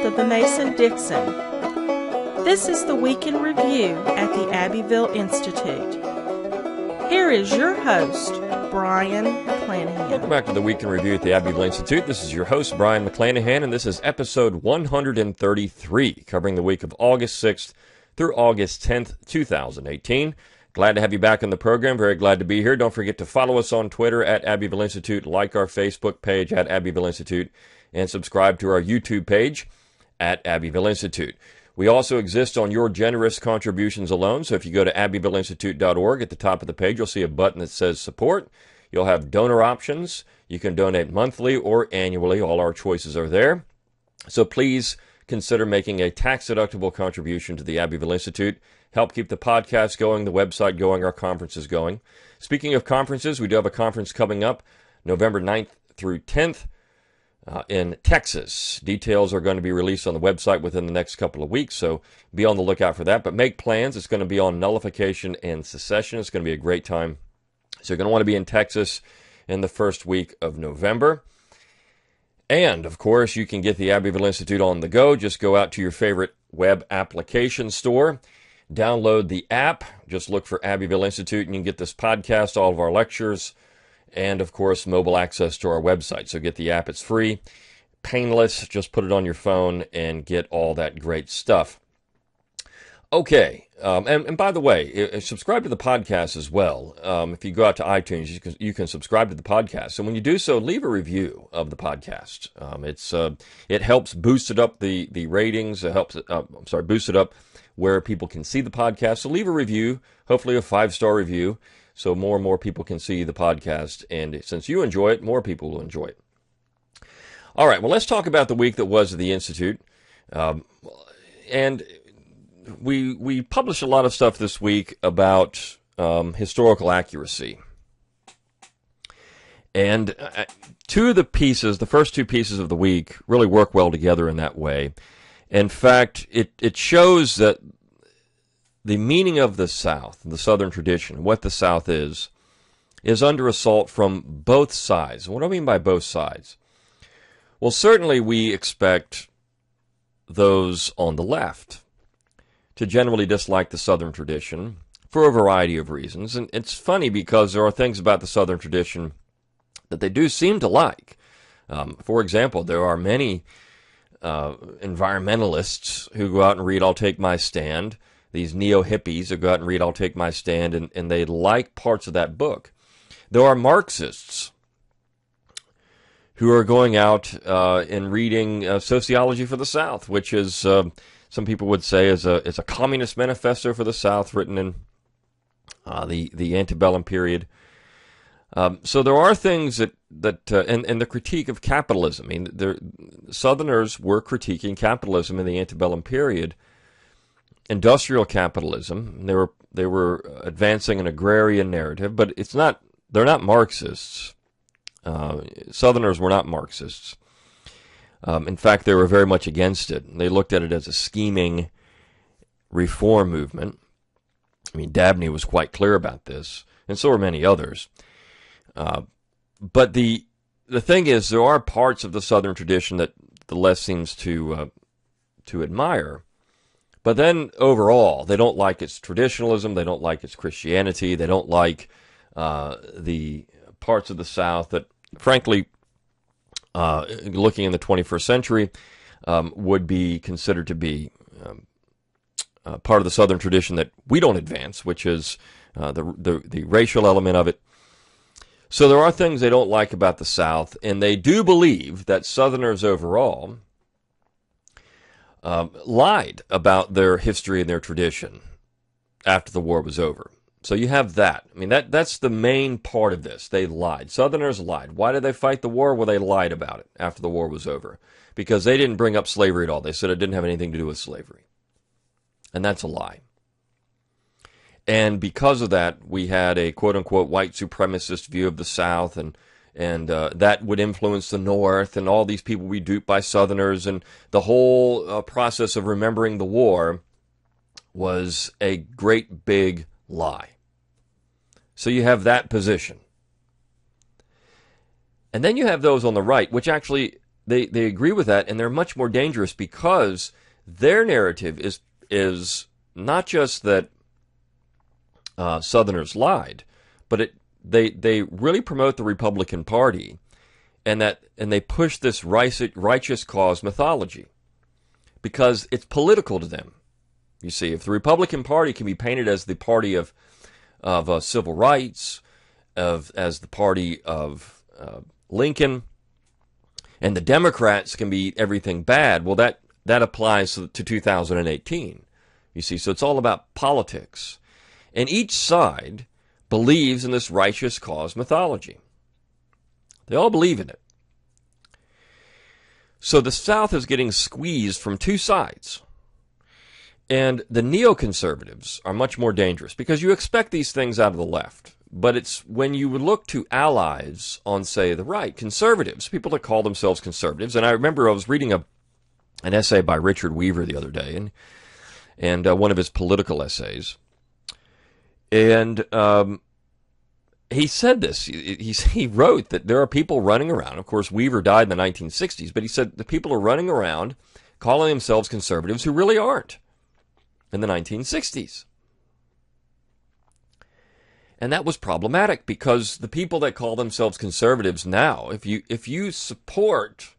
of the Mason-Dixon. This is the Week in Review at the Abbeville Institute. Here is your host, Brian McClanahan. Welcome back to the Week in Review at the Abbeville Institute. This is your host, Brian McClanahan, and this is episode 133, covering the week of August 6th through August 10th, 2018. Glad to have you back on the program. Very glad to be here. Don't forget to follow us on Twitter at Abbeville Institute, like our Facebook page at Abbeville Institute, and subscribe to our YouTube page at Abbeville Institute. We also exist on your generous contributions alone, so if you go to abbevilleinstitute.org, at the top of the page, you'll see a button that says support. You'll have donor options. You can donate monthly or annually. All our choices are there. So please consider making a tax-deductible contribution to the Abbeville Institute. Help keep the podcast going, the website going, our conferences going. Speaking of conferences, we do have a conference coming up November 9th through 10th in Texas. Details are going to be released on the website within the next couple of weeks, so be on the lookout for that. But make plans. It's going to be on nullification and secession. It's going to be a great time. So you're going to want to be in Texas in the first week of November. And, of course, you can get the Abbeville Institute on the go. Just go out to your favorite web application store. Download the app. Just look for Abbeville Institute, and you can get this podcast, all of our lectures, and, of course, mobile access to our website. So get the app. It's free, painless. Just put it on your phone and get all that great stuff. Okay. And by the way, subscribe to the podcast as well. If you go out to iTunes, you can subscribe to the podcast. So when you do so, leave a review of the podcast. It helps boost it up the ratings. It helps boost it up where people can see the podcast. So leave a review, hopefully a 5-star review, so more and more people can see the podcast. And since you enjoy it, more people will enjoy it. All right, well, let's talk about the week that was at the Institute. And we published a lot of stuff this week about historical accuracy. And the first two pieces of the week really work well together in that way. In fact, it shows that the meaning of the South, the Southern tradition, what the South is under assault from both sides. What do I mean by both sides? Well, certainly we expect those on the left to generally dislike the Southern tradition for a variety of reasons. And it's funny because there are things about the Southern tradition that they do seem to like. For example, there are many environmentalists who go out and read I'll Take My Stand, these neo-hippies who go out and read I'll Take My Stand, and they like parts of that book. There are Marxists who are going out and reading Sociology for the South, which is, some people would say, is a communist manifesto for the South written in the antebellum period. So there are things that and the critique of capitalism. I mean, Southerners were critiquing capitalism in the antebellum period, industrial capitalism. They were advancing an agrarian narrative, but they're not Marxists. Southerners were not Marxists. In fact, they were very much against it. They looked at it as a scheming reform movement. I mean, Dabney was quite clear about this, and so are many others. But the thing is, there are parts of the Southern tradition that the left seems to admire. But then overall, they don't like its traditionalism. They don't like its Christianity. They don't like the parts of the South that, frankly, looking in the 21st century, would be considered to be part of the Southern tradition that we don't advance, which is the racial element of it. So there are things they don't like about the South, and they do believe that Southerners overall lied about their history and their tradition after the war was over. So you have that. I mean, that's the main part of this. They lied. Southerners lied. Why did they fight the war? Well, they lied about it after the war was over because they didn't bring up slavery at all. They said it didn't have anything to do with slavery. And that's a lie. And because of that, we had a quote-unquote white supremacist view of the South, and that would influence the North, and all these people would be duped by Southerners, and the whole process of remembering the war was a great big lie. So you have that position. And then you have those on the right, which actually they agree with that, and they're much more dangerous because their narrative is not just that Southerners lied, but they really promote the Republican Party, and they push this righteous cause mythology because it's political to them. You see, if the Republican Party can be painted as the party of civil rights, as the party of Lincoln, and the Democrats can be everything bad, well, that applies to 2018. You see, so it's all about politics. And each side believes in this righteous cause mythology. They all believe in it. So the South is getting squeezed from two sides. And the neoconservatives are much more dangerous because you expect these things out of the left. But it's when you look to allies on, say, the right, conservatives, people that call themselves conservatives. And I remember I was reading an essay by Richard Weaver the other day, and one of his political essays. And he said this. He wrote that there are people running around. Of course, Weaver died in the 1960s, but he said the people are running around calling themselves conservatives who really aren't in the 1960s. And that was problematic because the people that call themselves conservatives now, if you support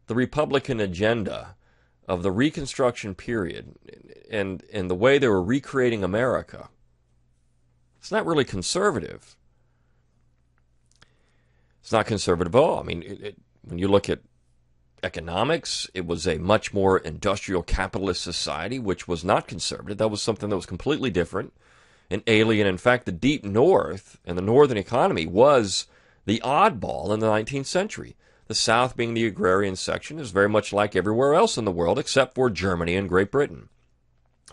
the Republican agenda of the Reconstruction period and the way they were recreating America, it's not really conservative. It's not conservative at all. I mean, when you look at economics, it was a much more industrial capitalist society, which was not conservative. That was something that was completely different and alien. In fact, the Deep North and the Northern economy was the oddball in the 19th century. The South, being the agrarian section, is very much like everywhere else in the world except for Germany and Great Britain.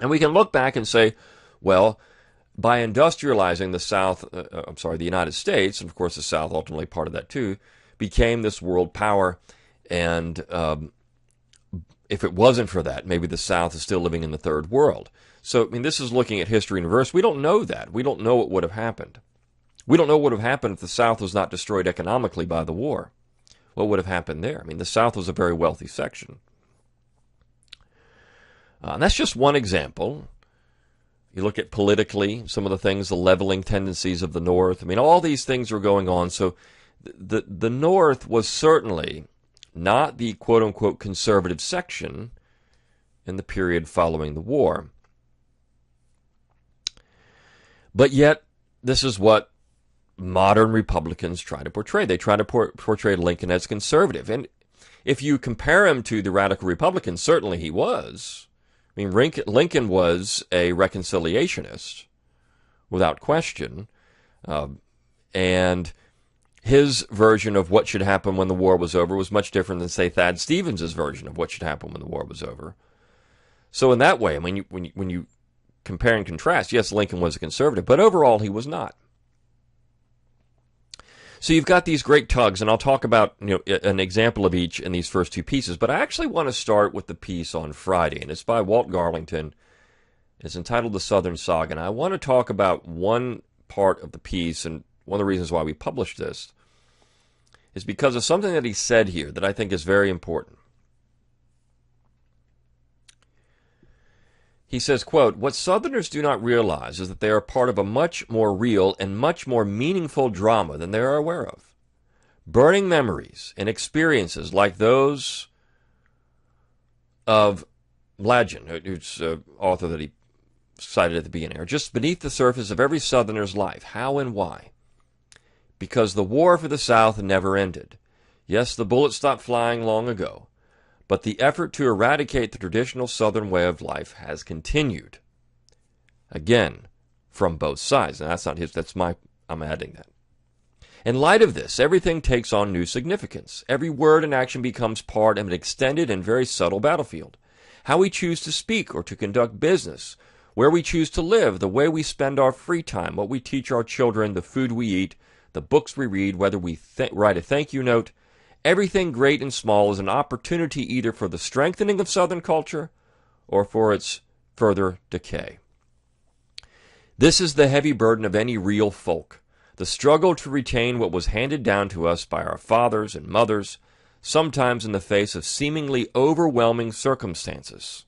And we can look back and say, well, by industrializing the South, the United States, and of course the South ultimately part of that too, became this world power. And if it wasn't for that, maybe the South is still living in the third world. So, I mean, this is looking at history in reverse. We don't know that. We don't know what would have happened. We don't know what would have happened if the South was not destroyed economically by the war. What would have happened there? I mean, the South was a very wealthy section. And that's just one example. You look at politically, some of the things, the leveling tendencies of the North. I mean, all these things are going on. So the North was certainly not the quote-unquote conservative section in the period following the war. But yet, this is what modern Republicans try to portray. They try to portray Lincoln as conservative. And if you compare him to the radical Republicans, certainly he was. I mean, Lincoln was a reconciliationist, without question. And his version of what should happen when the war was over was much different than, say, Thad Stevens' version of what should happen when the war was over. So in that way, I mean, when you compare and contrast, yes, Lincoln was a conservative, but overall he was not. So you've got these great tugs, and I'll talk about an example of each in these first two pieces, but I actually want to start with the piece on Friday, and it's by Walt Garlington. It's entitled The Southern Saga, and I want to talk about one part of the piece, and one of the reasons why we published this is because of something that he said here that I think is very important. He says, quote, "What Southerners do not realize is that they are part of a much more real and much more meaningful drama than they are aware of. Burning memories and experiences like those of Legend, who's an author that he cited at the beginning, are just beneath the surface of every Southerner's life. How and why? Because the war for the South never ended. Yes, the bullets stopped flying long ago. But the effort to eradicate the traditional Southern way of life has continued. Again, from both sides. And that's not his, I'm adding that. In light of this, everything takes on new significance. Every word and action becomes part of an extended and very subtle battlefield. How we choose to speak or to conduct business, where we choose to live, the way we spend our free time, what we teach our children, the food we eat, the books we read, whether we write a thank you note, everything great and small is an opportunity either for the strengthening of Southern culture or for its further decay. This is the heavy burden of any real folk, the struggle to retain what was handed down to us by our fathers and mothers, sometimes in the face of seemingly overwhelming circumstances.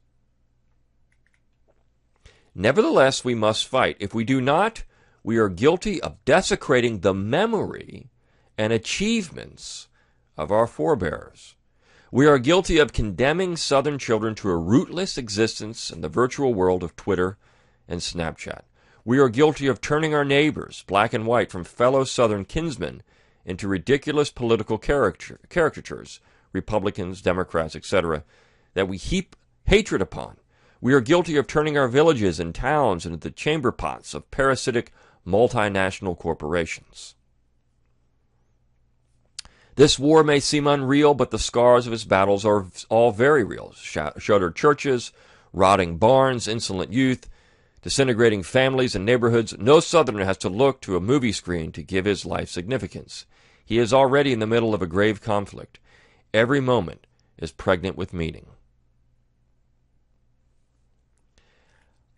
Nevertheless, we must fight. If we do not, we are guilty of desecrating the memory and achievements of our forebears. We are guilty of condemning Southern children to a rootless existence in the virtual world of Twitter and Snapchat. We are guilty of turning our neighbors, black and white, from fellow Southern kinsmen into ridiculous political caricatures, Republicans, Democrats, etc., that we heap hatred upon. We are guilty of turning our villages and towns into the chamber pots of parasitic multinational corporations. This war may seem unreal, but the scars of its battles are all very real. Shuttered churches, rotting barns, insolent youth, disintegrating families and neighborhoods. No Southerner has to look to a movie screen to give his life significance. He is already in the middle of a grave conflict. Every moment is pregnant with meaning.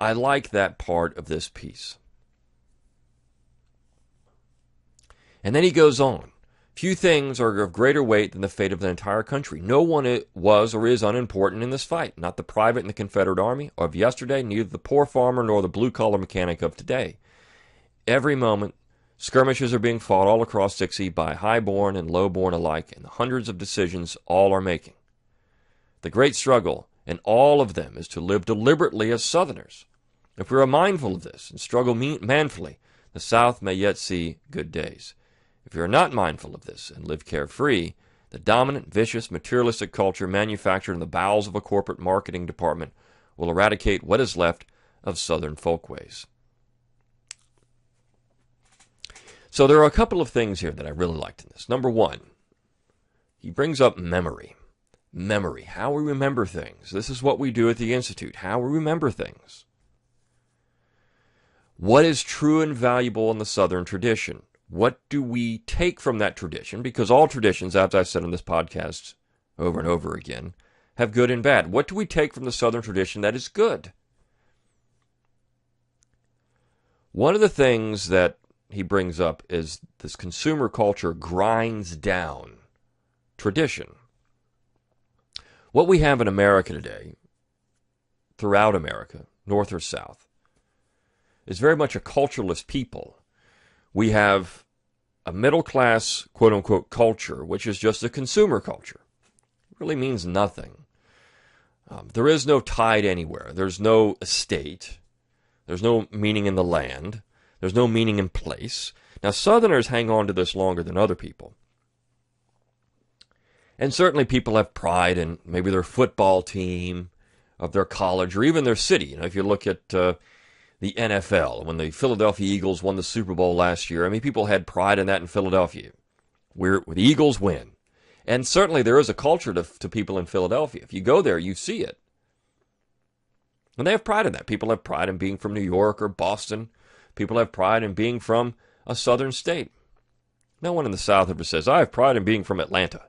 I like that part of this piece. And then he goes on. Few things are of greater weight than the fate of the entire country. No one was or is unimportant in this fight. Not the private in the Confederate Army of yesterday, neither the poor farmer nor the blue-collar mechanic of today. Every moment, skirmishes are being fought all across Dixie by high-born and low-born alike, and the hundreds of decisions all are making. The great struggle in all of them is to live deliberately as Southerners. If we are mindful of this and struggle manfully, the South may yet see good days. If you are not mindful of this and live carefree, the dominant, vicious, materialistic culture manufactured in the bowels of a corporate marketing department will eradicate what is left of Southern folkways. So there are a couple of things here that I really liked in this. Number one, he brings up memory. Memory, how we remember things. This is what we do at the Institute, how we remember things. What is true and valuable in the Southern tradition? What do we take from that tradition? Because all traditions, as I've said on this podcast over and over again, have good and bad. What do we take from the Southern tradition that is good? One of the things that he brings up is this consumer culture grinds down tradition. What we have in America today, throughout America, North or South, is very much a cultureless people. We have a middle-class, quote-unquote, culture, which is just a consumer culture. It really means nothing. There is no tide anywhere. There's no estate. There's no meaning in the land. There's no meaning in place. Now, Southerners hang on to this longer than other people. And certainly people have pride in maybe their football team, of their college, or even their city. You know, if you look at the NFL, when the Philadelphia Eagles won the Super Bowl last year, I mean, people had pride in that in Philadelphia, where the Eagles win. And certainly there is a culture to people in Philadelphia. If you go there, you see it. And they have pride in that. People have pride in being from New York or Boston. People have pride in being from a southern state. No one in the South ever says, I have pride in being from Atlanta.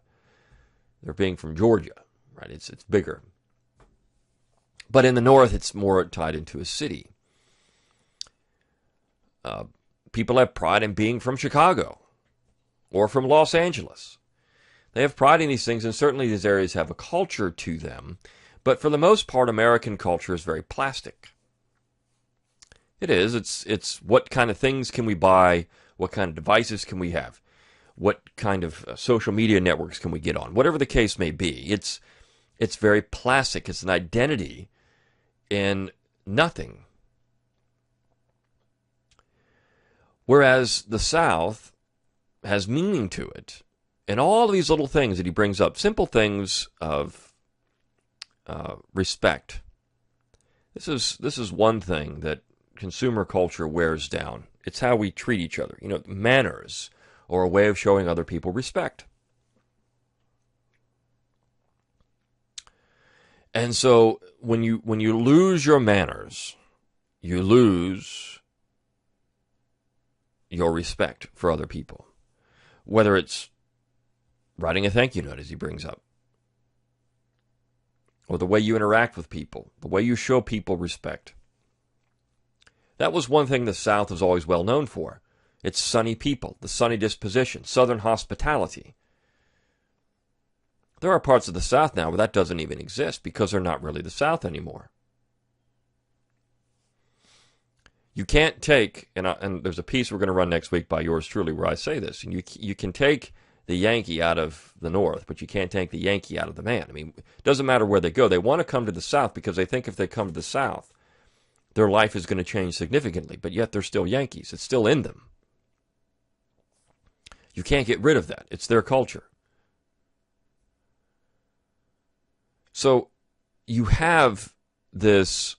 They're being from Georgia, right? It's bigger. But in the North, it's more tied into a city. People have pride in being from Chicago or from Los Angeles. They have pride in these things, and certainly these areas have a culture to them. But for the most part, American culture is very plastic. It is. It's what kind of things can we buy? What kind of devices can we have? What kind of social media networks can we get on? Whatever the case may be, it's very plastic. It's an identity in nothing. Whereas the South has meaning to it. And all of these little things that he brings up, simple things of respect. This is one thing that consumer culture wears down. It's how we treat each other. You know, manners, or a way of showing other people respect. And so when you lose your manners, you lose your respect for other people. Whether it's writing a thank you note, as he brings up, or the way you interact with people, the way you show people respect. That was one thing the South was always well known for. It's sunny people, the sunny disposition, Southern hospitality. There are parts of the South now where that doesn't even exist because they're not really the South anymore. You can't take, and there's a piece we're going to run next week by yours truly where I say this, and you can take the Yankee out of the North, but you can't take the Yankee out of the man. I mean, it doesn't matter where they go. They want to come to the South because they think if they come to the South, their life is going to change significantly, but yet they're still Yankees. It's still in them. You can't get rid of that. It's their culture. So you have this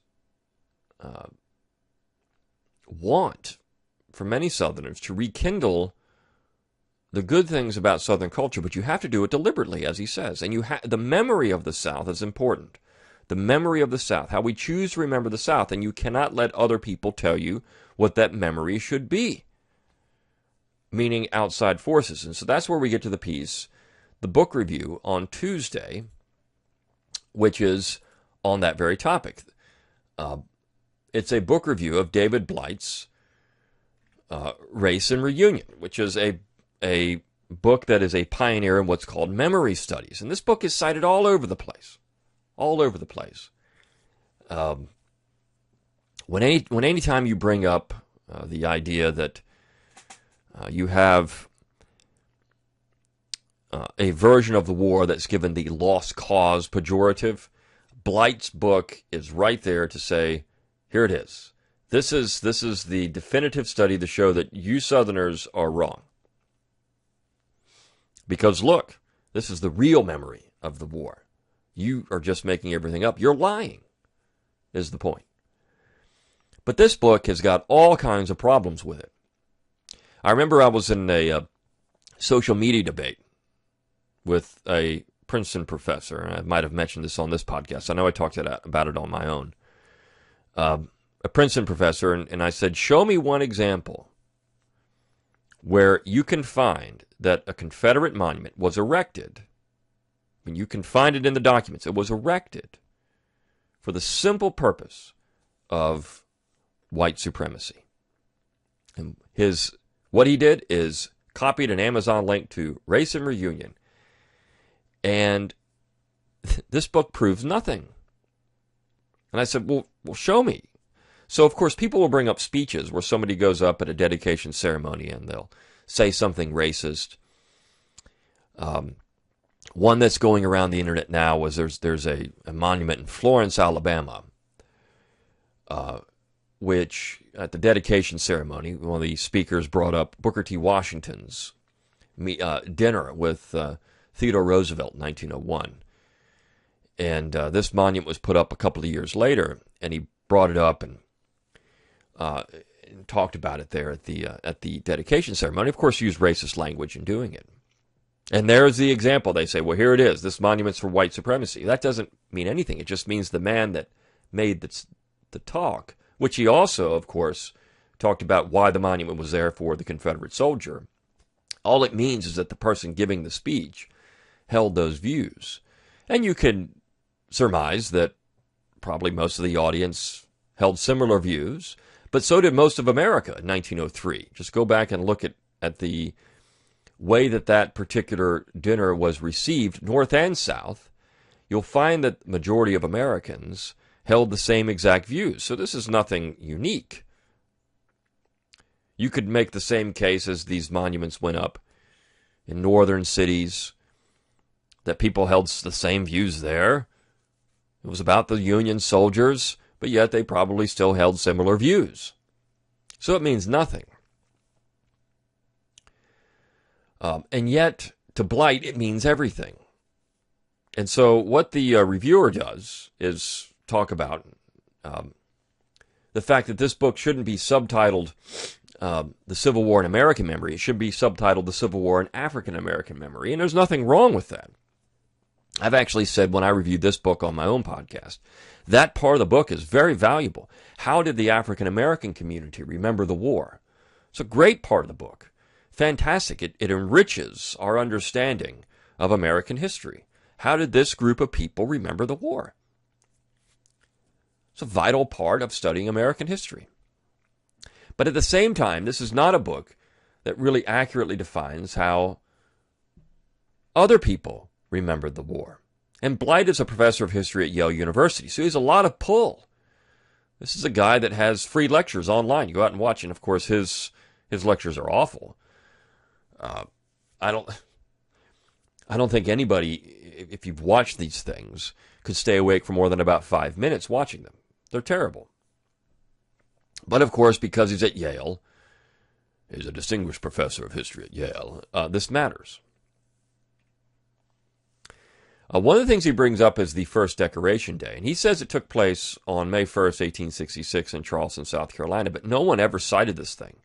want for many Southerners to rekindle the good things about Southern culture, but you have to do it deliberately, as he says. And the memory of the South is important. The memory of the South, how we choose to remember the South, and you cannot let other people tell you what that memory should be, meaning outside forces. And so that's where we get to the piece, the book review on Tuesday, which is on that very topic. It's a book review of David Blight's Race and Reunion, which is a book that is a pioneer in what's called memory studies. And this book is cited all over the place. All over the place. When any time you bring up the idea that you have a version of the war that's given the lost cause pejorative, Blight's book is right there to say, here it is. This is the definitive study to show that you Southerners are wrong. Because look, this is the real memory of the war. You are just making everything up. You're lying, is the point. But this book has got all kinds of problems with it. I remember I was in a social media debate with a Princeton professor, and I might have mentioned this on this podcast. I know I talked about it on my own. A Princeton professor, and I said, show me one example where you can find that a Confederate monument was erected. I mean, you can find it in the documents. It was erected for the simple purpose of white supremacy. And what he did is copied an Amazon link to Race and Reunion. And this book proves nothing. And I said, well, show me. So, of course, people will bring up speeches where somebody goes up at a dedication ceremony and they'll say something racist. One that's going around the internet now was there's a monument in Florence, Alabama, which at the dedication ceremony, one of the speakers brought up Booker T. Washington's dinner with Theodore Roosevelt in 1901. And this monument was put up a couple of years later, and he brought it up and talked about it there at the dedication ceremony. Of course, used racist language in doing it. And there's the example. They say, well, here it is. This monument's for white supremacy. That doesn't mean anything. It just means the man that made the talk, which he also, of course, talked about why the monument was there for the Confederate soldier. All it means is that the person giving the speech held those views. And you can surmise that probably most of the audience held similar views, but so did most of America in 1903. Just go back and look at the way that particular dinner was received, North and South. You'll find that the majority of Americans held the same exact views. So this is nothing unique. You could make the same case as these monuments went up in northern cities, that people held the same views there. It was about the Union soldiers, but yet they probably still held similar views. So it means nothing. And yet, to Blight, it means everything. And so what the reviewer does is talk about the fact that this book shouldn't be subtitled The Civil War in American Memory. It should be subtitled The Civil War in African American Memory. And there's nothing wrong with that. I've actually said when I reviewed this book on my own podcast, that part of the book is very valuable. How did the African American community remember the war? It's a great part of the book. Fantastic. It enriches our understanding of American history. How did this group of people remember the war? It's a vital part of studying American history. But at the same time, this is not a book that really accurately defines how other people remembered the war. And Blight is a professor of history at Yale University, so he has a lot of pull. This is a guy that has free lectures online. You go out and watch, and of course his lectures are awful. I don't think anybody, if you've watched these things, could stay awake for more than about 5 minutes watching them. They're terrible. But of course, because he's at Yale, he's a distinguished professor of history at Yale, this matters. One of the things he brings up is the first Decoration Day, and he says it took place on May 1st, 1866 in Charleston, South Carolina, but no one ever cited this thing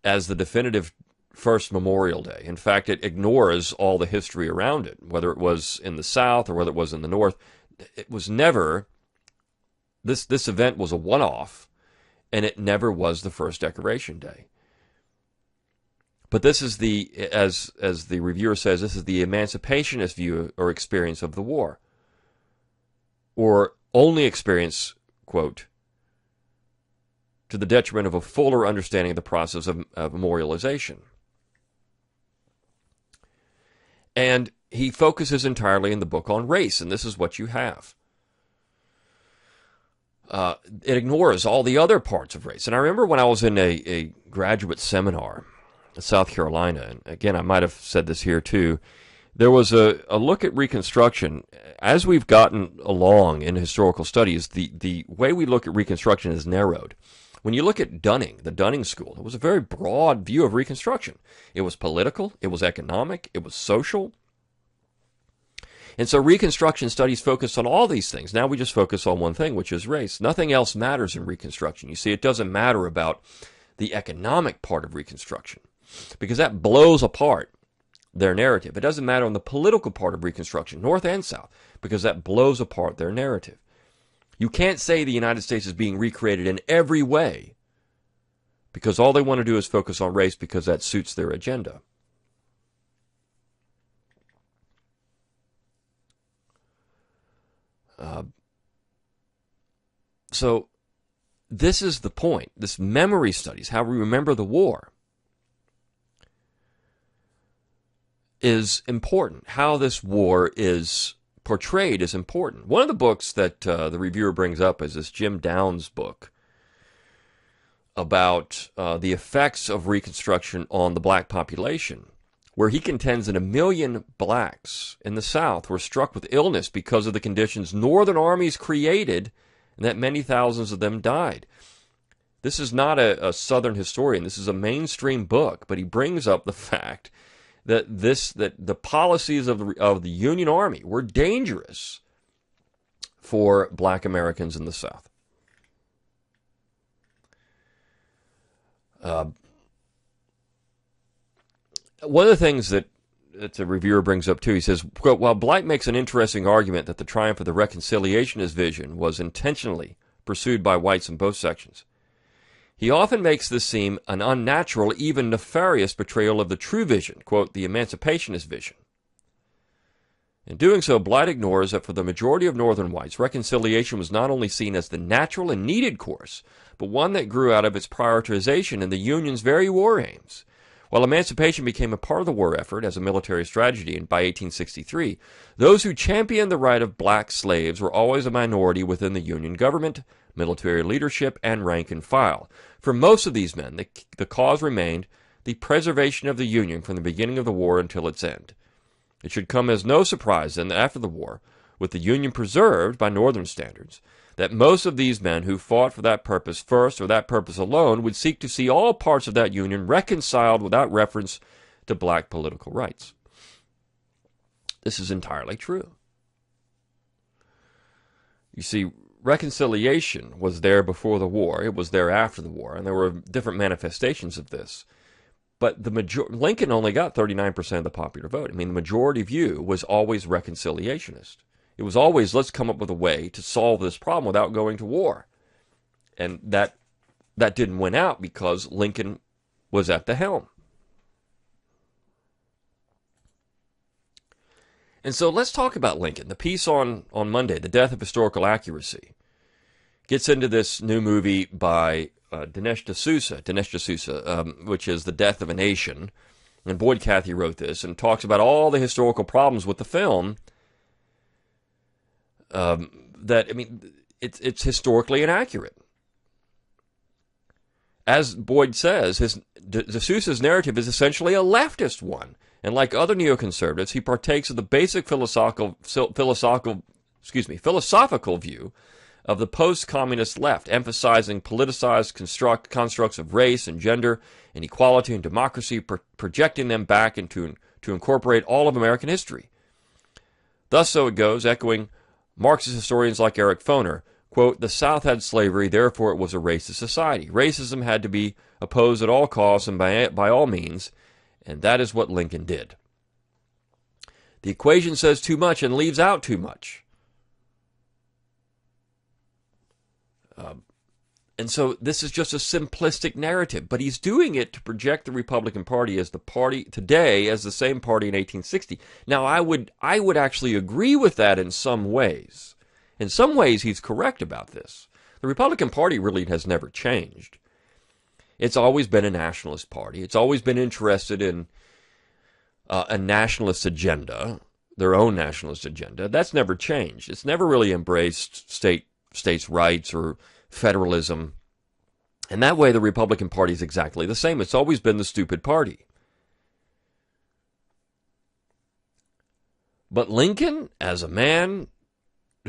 as the definitive first Memorial Day. In fact, it ignores all the history around it, whether it was in the South or whether it was in the North. It was never, this event was a one-off, and it never was the first Decoration Day. But this is as the reviewer says, this is the emancipationist view or experience of the war. Or only experience, quote, to the detriment of a fuller understanding of the process of memorialization. And he focuses entirely in the book on race, and this is what you have. It ignores all the other parts of race. And I remember when I was in a graduate seminar in South Carolina, and again, I might have said this here too, there was a look at Reconstruction. As we've gotten along in historical studies, the way we look at Reconstruction is narrowed. When you look at Dunning, the Dunning School, it was a very broad view of Reconstruction. It was political, it was economic, it was social. And so Reconstruction studies focus on all these things. Now we just focus on one thing, which is race. Nothing else matters in Reconstruction. You see, it doesn't matter about the economic part of Reconstruction, because that blows apart their narrative. It doesn't matter on the political part of Reconstruction, North and South, because that blows apart their narrative. You can't say the United States is being recreated in every way because all they want to do is focus on race because that suits their agenda. So this is the point. This memory studies, how we remember the war, is important. How this war is portrayed is important. One of the books that the reviewer brings up is this Jim Downs book about the effects of Reconstruction on the black population, where he contends that 1 million blacks in the South were struck with illness because of the conditions Northern armies created, and that many thousands of them died. This is not a Southern historian. This is a mainstream book, but he brings up the fact that the policies of the Union Army were dangerous for black Americans in the South. One of the things that the reviewer brings up too, he says, quote, while Blight makes an interesting argument that the triumph of the Reconciliationist vision was intentionally pursued by whites in both sections, he often makes this seem an unnatural, even nefarious portrayal of the true vision, quote, the emancipationist vision. In doing so, Blight ignores that for the majority of Northern whites, reconciliation was not only seen as the natural and needed course, but one that grew out of its prioritization in the Union's very war aims. While emancipation became a part of the war effort as a military strategy by 1863, those who championed the right of black slaves were always a minority within the Union government, military leadership, and rank and file. For most of these men, the cause remained the preservation of the Union from the beginning of the war until its end. It should come as no surprise then that after the war, with the Union preserved by Northern standards, that most of these men who fought for that purpose first or that purpose alone would seek to see all parts of that Union reconciled without reference to black political rights. This is entirely true. You see, reconciliation was there before the war. It was there after the war, and there were different manifestations of this. But Lincoln only got 39% of the popular vote. I mean, the majority view was always reconciliationist. It was always, let's come up with a way to solve this problem without going to war. And that didn't win out because Lincoln was at the helm. And so let's talk about Lincoln. The piece on Monday, The Death of Historical Accuracy, gets into this new movie by Dinesh D'Souza, which is The Death of a Nation. and Boyd Cathy wrote this, and talks about all the historical problems with the film, it's historically inaccurate. As Boyd says, de Sousa's narrative is essentially a leftist one, and like other neoconservatives, he partakes of the basic philosophical view of the post-communist left, emphasizing politicized constructs of race and gender and equality and democracy, projecting them back to incorporate all of American history. Thus, so it goes, echoing Marxist historians like Eric Foner, quote, "The South had slavery, therefore it was a racist society. Racism had to be opposed at all costs and by all means, and that is what Lincoln did." The equation says too much and leaves out too much. And so this is just a simplistic narrative, but he's doing it to project the Republican Party as the party today as the same party in 1860. Now, I would actually agree with that in some ways. In some ways, he's correct about this. The Republican Party really has never changed. It's always been a nationalist party. It's always been interested in a nationalist agenda, their own nationalist agenda. That's never changed. It's never really embraced states' rights or federalism. And that way, the Republican Party is exactly the same. It's always been the stupid party. But Lincoln, as a man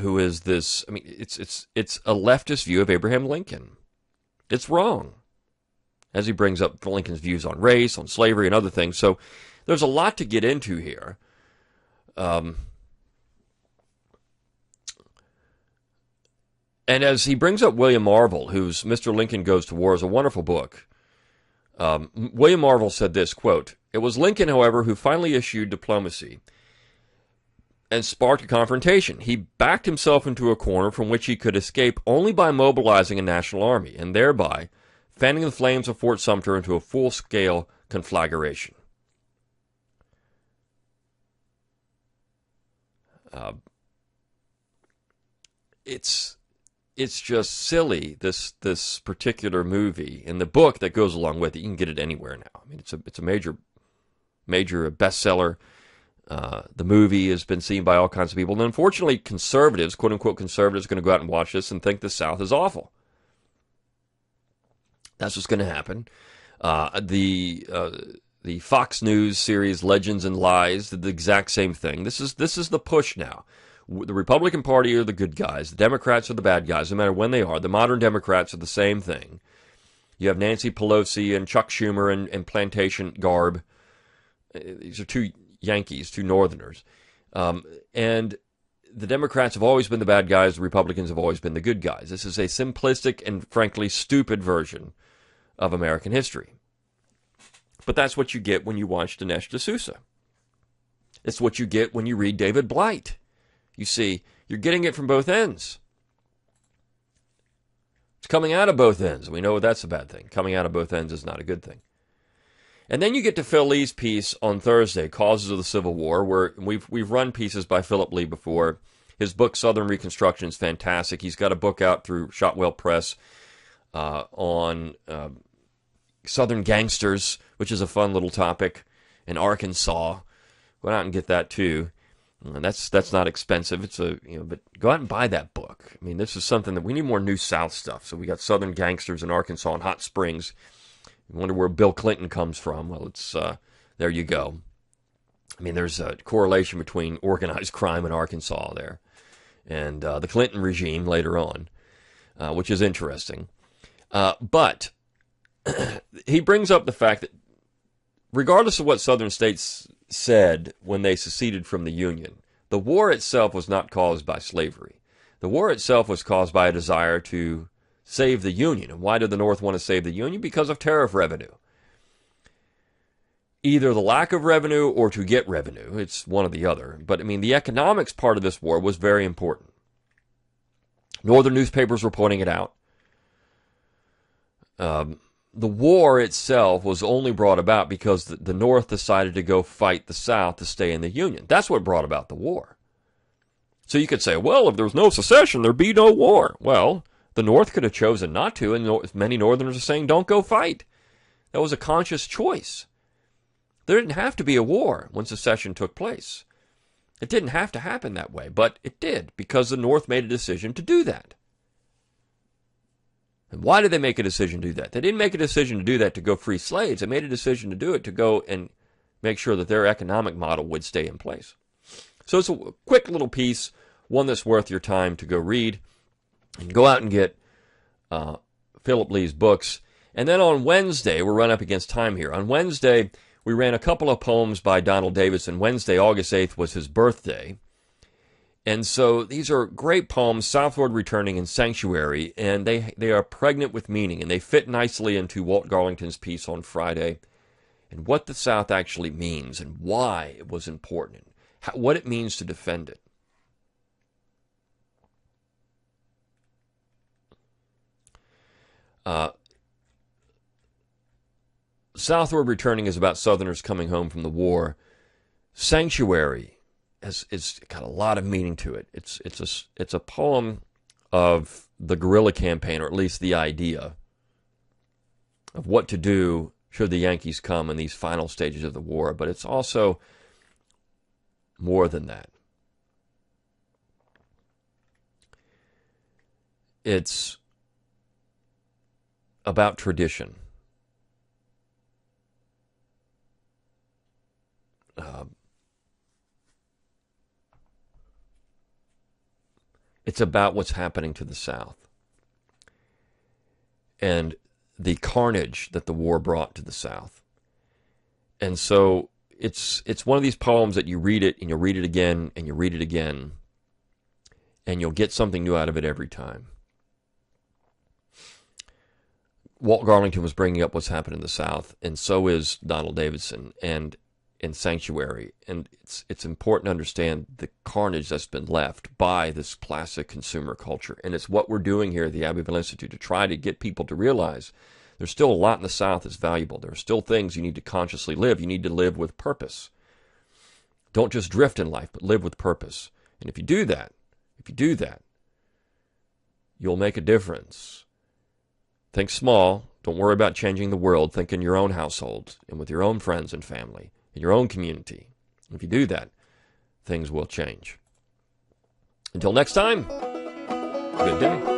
who is this, it's a leftist view of Abraham Lincoln. It's wrong, as he brings up Lincoln's views on race, on slavery, and other things. So there's a lot to get into here. And as he brings up William Marvel, whose Mr. Lincoln Goes to War is a wonderful book, William Marvel said this, quote, "It was Lincoln, however, who finally issued diplomacy and sparked a confrontation. He backed himself into a corner from which he could escape only by mobilizing a national army, and thereby fanning the flames of Fort Sumter into a full-scale conflagration." It's just silly, this particular movie, and the book that goes along with it. You can get it anywhere now. I mean, it's a major bestseller. The movie has been seen by all kinds of people. And unfortunately, conservatives, quote-unquote conservatives, are going to go out and watch this and think the South is awful. That's what's going to happen. The Fox News series Legends and Lies did the exact same thing. This is the push now. The Republican Party are the good guys. The Democrats are the bad guys, no matter when they are. The modern Democrats are the same thing. You have Nancy Pelosi and Chuck Schumer and plantation garb. These are two Yankees, two Northerners. And the Democrats have always been the bad guys. The Republicans have always been the good guys. This is a simplistic and, frankly, stupid version of American history. But that's what you get when you watch Dinesh D'Souza. It's what you get when you read David Blight. You see, you're getting it from both ends. It's coming out of both ends. We know that's a bad thing. Coming out of both ends is not a good thing. And then you get to Phil Lee's piece on Thursday, Causes of the Civil War, where we've run pieces by Philip Lee before. His book, Southern Reconstruction, is fantastic. He's got a book out through Shotwell Press on Southern gangsters, which is a fun little topic, in Arkansas. Go out and get that too. And that's not expensive. But go out and buy that book. I mean, this is something that we need more New South stuff. So we got Southern gangsters in Arkansas and Hot Springs. You wonder where Bill Clinton comes from. Well, it's there you go. I mean, there's a correlation between organized crime in Arkansas there and the Clinton regime later on, which is interesting. But he brings up the fact that regardless of what Southern states said when they seceded from the Union, the war itself was not caused by slavery. The war itself was caused by a desire to save the Union. And why did the North want to save the Union? Because of tariff revenue. Either the lack of revenue or to get revenue. It's one or the other. But, I mean, the economics part of this war was very important. Northern newspapers were pointing it out. The war itself was only brought about because the North decided to go fight the South to stay in the Union. That's what brought about the war. So you could say, well, if there was no secession, there'd be no war. Well, the North could have chosen not to, and many Northerners are saying, don't go fight. That was a conscious choice. There didn't have to be a war when secession took place. It didn't have to happen that way, but it did because the North made a decision to do that. And why did they make a decision to do that? They didn't make a decision to do that to go free slaves. They made a decision to do it to go and make sure that their economic model would stay in place. So it's a quick little piece, one that's worth your time to go read. And go out and get Philip Lee's books. And then on Wednesday, we're running up against time here. On Wednesday, we ran a couple of poems by Donald Davidson. Wednesday, August 8th, was his birthday. And so these are great poems, Southward Returning and Sanctuary, and they are pregnant with meaning, and they fit nicely into Walt Garlington's piece on Friday, and what the South actually means, and why it was important, and what it means to defend it. Southward Returning is about Southerners coming home from the war. Sanctuary it's got a lot of meaning to it. It's a poem of the guerrilla campaign, or at least the idea of what to do should the Yankees come in these final stages of the war. But it's also more than that. It's about tradition. It's about what's happening to the South and the carnage that the war brought to the South. And so it's one of these poems that you read it and you'll read it again and you read it again and you'll get something new out of it every time. Walt Garlington was bringing up what's happened in the South, and so is Donald Davidson and in Sanctuary. And it's important to understand the carnage that's been left by this classic consumer culture. And it's what we're doing here at the Abbeville Institute to try to get people to realize there's still a lot in the South that's valuable. There are still things you need to consciously live. You need to live with purpose. Don't just drift in life, but live with purpose. And if you do that, you'll make a difference. Think small. Don't worry about changing the world. Think in your own household and with your own friends and family, in your own community. If you do that, things will change. Until next time, good day.